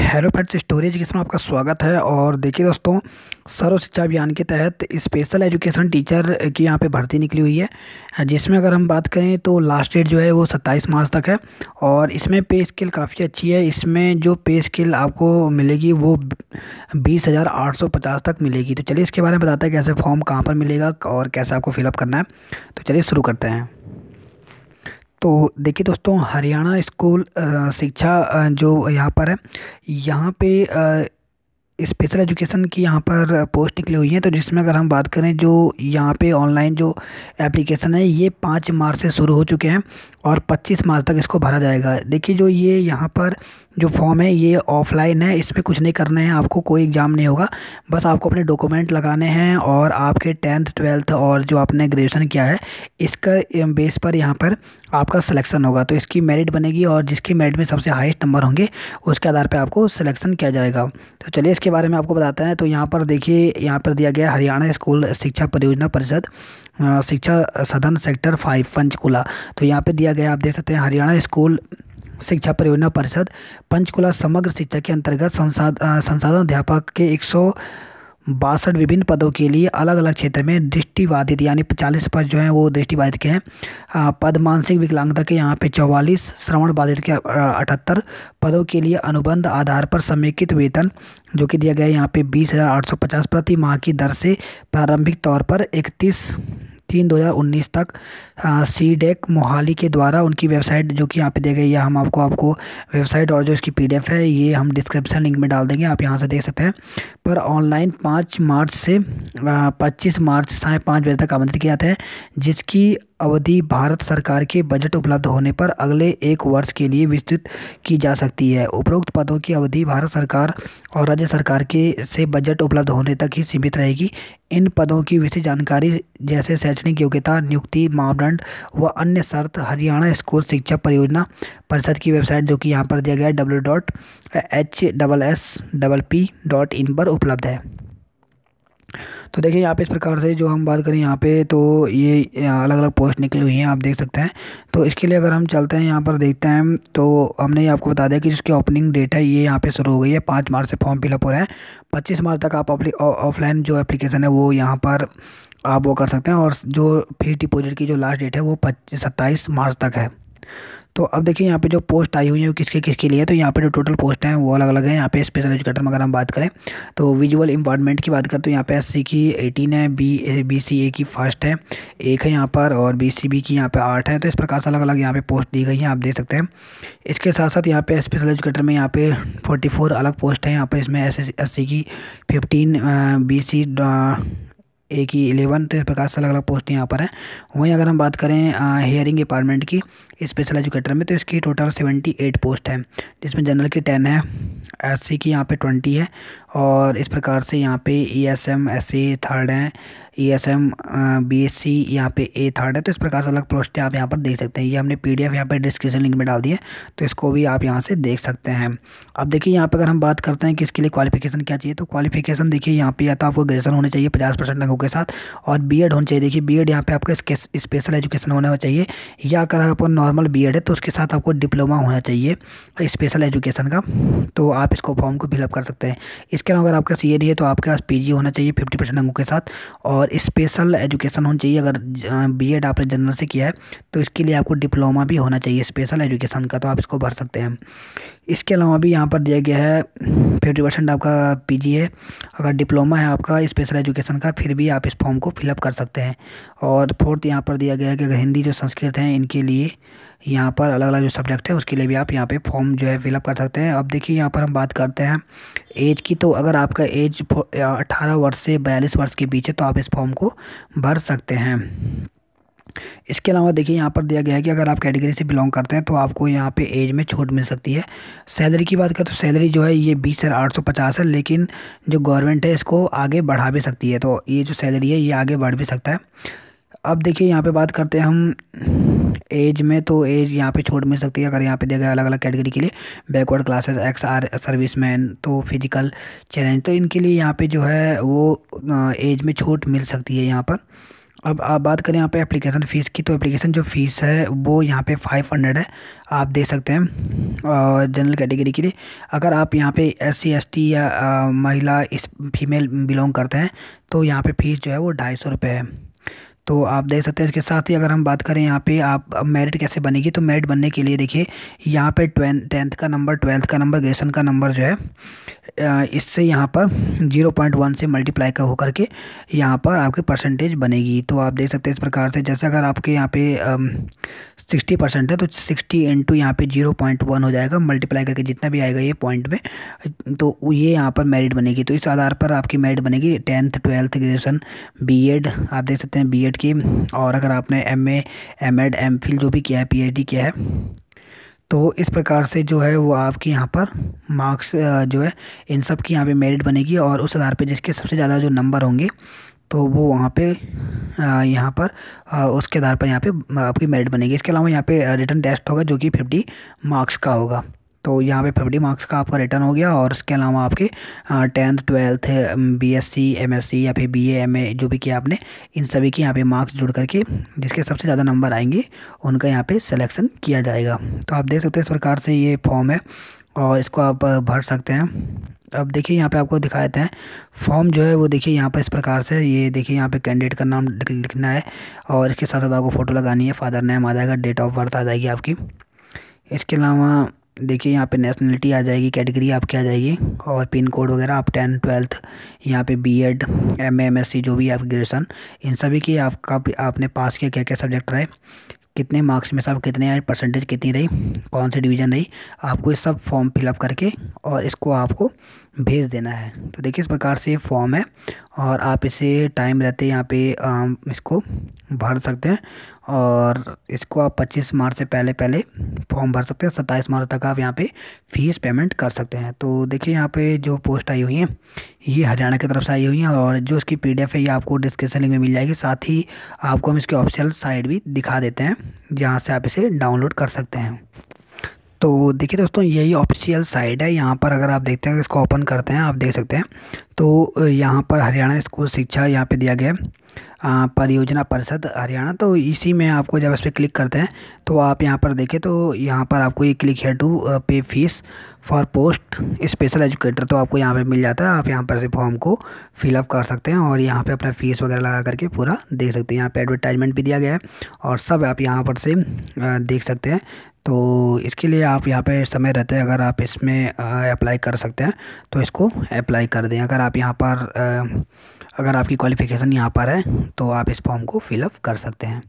Hello friends, story education में आपका स्वागत है। और देखिए दोस्तों, सर्व शिक्षा अभियान के तहत स्पेशल एजुकेशन टीचर की यहाँ पे भर्ती निकली हुई है, जिसमें अगर हम बात करें तो लास्ट डेट जो है वो 27 मार्च तक है। और इसमें पे स्केल काफ़ी अच्छी है। इसमें जो पे स्केल आपको मिलेगी वो 20,850 तक मिलेगी। तो चलिए इसके बारे में बताते हैं कैसे फॉर्म कहाँ पर मिलेगा और कैसे आपको फिलअप करना है। तो चलिए शुरू करते हैं। तो देखिए दोस्तों, हरियाणा स्कूल शिक्षा जो यहाँ पर है, यहाँ पे स्पेशल एजुकेशन की यहाँ पर पोस्ट निकली हुई है। तो जिसमें अगर हम बात करें, जो यहाँ पे ऑनलाइन जो एप्लीकेशन है ये 5 मार्च से शुरू हो चुके हैं और 25 मार्च तक इसको भरा जाएगा। देखिए, जो ये यहाँ पर जो फॉर्म है ये ऑफलाइन है, इसमें कुछ नहीं करना है, आपको कोई एग्ज़ाम नहीं होगा। बस आपको अपने डॉक्यूमेंट लगाने हैं और आपके 10th 12th और जो आपने ग्रेजुएशन किया है इसका बेस पर यहाँ पर आपका सिलेक्शन होगा। तो इसकी मेरिट बनेगी और जिसकी मेरिट में सबसे हाईएस्ट नंबर होंगे उसके आधार पे आपको सिलेक्शन किया जाएगा। तो चलिए इसके बारे में आपको बताते हैं। तो यहाँ पर देखिए, यहाँ पर दिया गया हरियाणा स्कूल शिक्षा परियोजना परिषद शिक्षा सदन सेक्टर 5 पंचकुला। तो यहाँ पे दिया गया, आप देख सकते हैं, हरियाणा स्कूल शिक्षा परियोजना परिषद पंचकुला समग्र शिक्षा के अंतर्गत संसाधन अध्यापक के 162 विभिन्न पदों के लिए अलग अलग क्षेत्र में दृष्टिबाधित यानी 40 पद जो हैं वो दृष्टिबाधित के हैं। पद मानसिक विकलांगता के यहाँ पे 44, श्रवण बाधित के 78 पदों के लिए अनुबंध आधार पर समेकित वेतन जो कि दिया गया है यहाँ पे 20,850 प्रति माह की दर से प्रारंभिक तौर पर 31/3/2019 तक सीडेक मोहाली के द्वारा उनकी वेबसाइट जो कि यहाँ पे दी गई है। हम आपको वेबसाइट और जो इसकी पीडीएफ है ये हम डिस्क्रिप्शन लिंक में डाल देंगे, आप यहाँ से देख सकते हैं। पर ऑनलाइन 5 मार्च से 25 मार्च 5:30 बजे तक आमंत्रित किया जाता है, जिसकी अवधि भारत सरकार के बजट उपलब्ध होने पर अगले 1 वर्ष के लिए विस्तृत की जा सकती है। उपरोक्त पदों की अवधि भारत सरकार और राज्य सरकार के से बजट उपलब्ध होने तक ही सीमित रहेगी। इन पदों की विस्तृत जानकारी जैसे शैक्षणिक योग्यता, नियुक्ति मापदंड व अन्य शर्त हरियाणा स्कूल शिक्षा परियोजना परिषद की वेबसाइट जो कि यहाँ पर दिया गया है www.hspp.in पर उपलब्ध है। तो देखिए यहाँ पे इस प्रकार से जो हम बात करें यहाँ पे, तो ये अलग अलग पोस्ट निकली हुई हैं, आप देख सकते हैं। तो इसके लिए अगर हम चलते हैं यहाँ पर देखते हैं, तो हमने ये आपको बता दिया कि जिसकी ओपनिंग डेट है ये यहाँ पे शुरू हो गई है। 5 मार्च से फॉर्म फिलअप हो रहा है। 25 मार्च तक आप ऑफलाइन जो एप्लीकेशन है वो यहाँ पर आप वो कर सकते हैं। और जो फीस डिपॉजिट की जो लास्ट डेट है वो 27 मार्च तक है। तो अब देखिए यहाँ पे जो पोस्ट आई हुई है वो किसके किसके लिए है। तो यहाँ पे जो टोटल पोस्ट हैं वो अलग अलग हैं। यहाँ पे स्पेशल एजुकेटर में अगर हम बात करें तो विजुअल इम्पार्टमेंट की बात करें तो यहाँ पे एससी की 18 है, बीसीए की फर्स्ट है 1 है यहाँ पर, और बीसीबी की यहाँ पे 8 है। तो इस प्रकार से अलग अलग यहाँ पे पोस्ट दी गई हैं, आप देख सकते हैं। इसके साथ साथ यहाँ पे स्पेशल एजुकेटर में यहाँ पे 44 अलग पोस्ट हैं। यहाँ पर इसमें एससी की 15, बीसी ए की 11। तो इस प्रकार से अलग अलग पोस्ट यहाँ पर हैं। वहीं अगर हम बात करें हियरिंग डिपार्टमेंट की स्पेशल एजुकेटर में, तो इसकी टोटल 78 पोस्ट है, जिसमें जनरल की 10 है, एससी की यहाँ पे 20 है। और इस प्रकार से यहाँ पे ईएसएम एससी 3rd है, ईएसएम बीएससी यहाँ पे ए 3rd है। तो इस प्रकार से अलग पोस्ट आप यहाँ पर देख सकते हैं। ये हमने पीडीएफ यहाँ पे डिस्क्रिप्शन लिंक में डाल दी है, तो इसको भी आप यहाँ से देख सकते हैं। अब देखिए यहाँ पर अगर हम बात करते हैं कि इसके लिए क्वालिफिकेशन क्या चाहिए, तो क्वालिफिकेशन देखिए यहाँ पे या तो आपको ग्रेजुएशन होनी चाहिए 50% अंकों के साथ, और बीएड होनी चाहिए। देखिए बीएड यहाँ पे आपका स्पेशल एजुकेशन होना चाहिए, या अगर आप नॉर्मल बीएड है तो उसके साथ आपको डिप्लोमा होना चाहिए स्पेशल एजुकेशन का। तो आप इसको फॉर्म को फिलअप कर सकते हैं। इसके अलावा अगर आपका सीए नहीं है तो आपके पास पीजी होना चाहिए 50% अंकों के साथ, और स्पेशल एजुकेशन होनी चाहिए। अगर बीएड आपने जनरल से किया है तो इसके लिए आपको डिप्लोमा भी होना चाहिए स्पेशल एजुकेशन का, तो आप इसको भर सकते हैं। इसके अलावा भी यहाँ पर दिया गया है 50% आपका पीजी है, अगर डिप्लोमा है आपका स्पेशल एजुकेशन का फिर भी आप इस फॉर्म को फिलअप कर सकते हैं। और 4th यहाँ पर दिया गया है कि अगर हिंदी जो संस्कृत हैं इनके लिए यहाँ पर अलग अलग जो सब्जेक्ट है उसके लिए भी आप यहाँ पे फॉर्म जो है फिलअप कर सकते हैं। अब देखिए यहाँ पर हम बात करते हैं एज की, तो अगर आपका एज 18 वर्ष से 42 वर्ष के बीच है तो आप इस फॉर्म को भर सकते हैं। इसके अलावा देखिए यहाँ पर दिया गया है कि अगर आप कैटेगरी से बिलोंग करते हैं तो आपको यहाँ पे एज में छूट मिल सकती है। सैलरी की बात करें तो सैलरी जो है ये 20,850 है, लेकिन जो गवर्नमेंट है इसको आगे बढ़ा भी सकती है। तो ये जो सैलरी है ये आगे बढ़ भी सकता है। अब देखिए यहाँ पे बात करते हैं हम एज में, तो एज यहाँ पे छूट मिल सकती है अगर यहाँ पे दिया गया अलग अलग कैटेगरी के लिए, बैकवर्ड क्लासेस, XR सर्विसमैन, तो फिजिकल चैलेंज, तो इनके लिए यहाँ पे जो है वो एज में छूट मिल सकती है यहाँ पर। अब आप बात करें यहाँ पे एप्लीकेशन फ़ीस की, तो एप्लीकेशन जो फ़ीस है वो यहाँ पे 500 है, आप देख सकते हैं। और जनरल कैटेगरी के लिए अगर आप यहाँ पे SC ST या महिला इस फीमेल बिलोंग करते हैं तो यहाँ पे फ़ीस जो है वो 250 रुपये है। तो आप देख सकते हैं। इसके साथ ही अगर हम बात करें यहाँ पे आप अब मेरिट कैसे बनेगी, तो मेरिट बनने के लिए देखिए यहाँ पे 10th का नंबर, 12th का नंबर, ग्रेजुएशन का नंबर जो है इससे यहाँ पर 0.1 से मल्टीप्लाई का होकर के यहाँ पर आपकी परसेंटेज बनेगी। तो आप देख सकते हैं इस प्रकार से, जैसे अगर आपके यहाँ पे 60% है तो 60 इंटू यहाँ पे 0.1 हो जाएगा, मल्टीप्लाई करके जितना भी आएगा ये पॉइंट में, तो ये यहाँ पर मेरिट बनेगी। तो इस आधार पर आपकी मेरिट बनेगी 10th 12th ग्रेजुएशन, बीएड आप देख सकते हैं बीएड की, और अगर आपने MA MEd MPhil जो भी किया है, PhD किया है, तो इस प्रकार से जो है वो आपकी यहाँ पर मार्क्स जो है इन सब की यहाँ पे मेरिट बनेगी। और उस आधार पे जिसके सबसे ज़्यादा जो नंबर होंगे तो वो वहाँ पे यहाँ पर उसके आधार पर यहाँ पे आपकी मेरिट बनेगी। इसके अलावा यहाँ पे रिटन टेस्ट होगा जो कि 50 मार्क्स का होगा। तो यहाँ पे 50 मार्क्स का आपका रिटर्न हो गया। और इसके अलावा आपके 10th 12th BSc MSc या फिर BA MA जो भी किया आपने, इन सभी के यहाँ पे मार्क्स जुड़ करके जिसके सबसे ज़्यादा नंबर आएंगे उनका यहाँ पे सिलेक्शन किया जाएगा। तो आप देख सकते हैं इस प्रकार से ये फॉर्म है और इसको आप भर सकते हैं। अब देखिए यहाँ पे आपको दिखा देते हैं फॉर्म जो है वो, देखिए यहाँ पर इस प्रकार से, ये देखिए यहाँ पे कैंडिडेट का नाम लिखना है और इसके साथ साथ आपको फ़ोटो लगानी है, फादर नेम आ जाएगा, डेट ऑफ बर्थ आ जाएगी आपकी। इसके अलावा देखिए यहाँ पे नेशनलिटी आ जाएगी, कैटेगरी आपकी आ जाएगी, और पिन कोड वगैरह, आप 10th 12th यहाँ पे BEd MA MSc जो भी आप ग्रेजुएशन, इन सभी की आपका आपने पास किया, क्या क्या सब्जेक्ट रहे, कितने मार्क्स में सब कितने आए, परसेंटेज कितनी रही, कौन सी डिवीज़न रही, आपको ये सब फॉर्म फिलअप करके और इसको आपको भेज देना है। तो देखिए इस प्रकार से ये फॉर्म है और आप इसे टाइम रहते यहाँ पे इसको भर सकते हैं। और इसको आप 25 मार्च से पहले पहले फॉर्म भर सकते हैं, 27 मार्च तक आप यहाँ पे फ़ीस पेमेंट कर सकते हैं। तो देखिए यहाँ पे जो पोस्ट आई हुई हैं ये हरियाणा की तरफ से आई हुई हैं, और जो इसकी PDF है ये आपको डिस्क्रिप्शन लिंक में मिल जाएगी। साथ ही आपको हम इसकी ऑफिशियल साइट भी दिखा देते हैं जहाँ से आप इसे डाउनलोड कर सकते हैं। तो देखिए दोस्तों यही ऑफिशियल साइट है। यहाँ पर अगर आप देखते हैं, इसको ओपन करते हैं, आप देख सकते हैं तो यहाँ पर हरियाणा स्कूल शिक्षा यहाँ पे दिया गया है, परियोजना परिषद हरियाणा। तो इसी में आपको जब इस पर क्लिक करते हैं तो आप यहाँ पर देखें तो यहाँ पर आपको ये क्लिक हेयर टू पे fees for post special educator, तो आपको यहाँ पे मिल जाता है। आप यहाँ पर से फॉर्म को फिलअप कर सकते हैं और यहाँ पे अपना फ़ीस वगैरह लगा करके पूरा देख सकते हैं। यहाँ पे एडवर्टाइजमेंट भी दिया गया है और सब आप यहाँ पर से देख सकते हैं। तो इसके लिए आप यहाँ पे समय रहते हैं, अगर आप इसमें अप्लाई कर सकते हैं तो इसको अप्लाई कर दें। अगर आप यहाँ पर अगर आपकी क्वालिफ़िकेशन यहाँ पर है तो आप इस फॉर्म को फिलअप कर सकते हैं।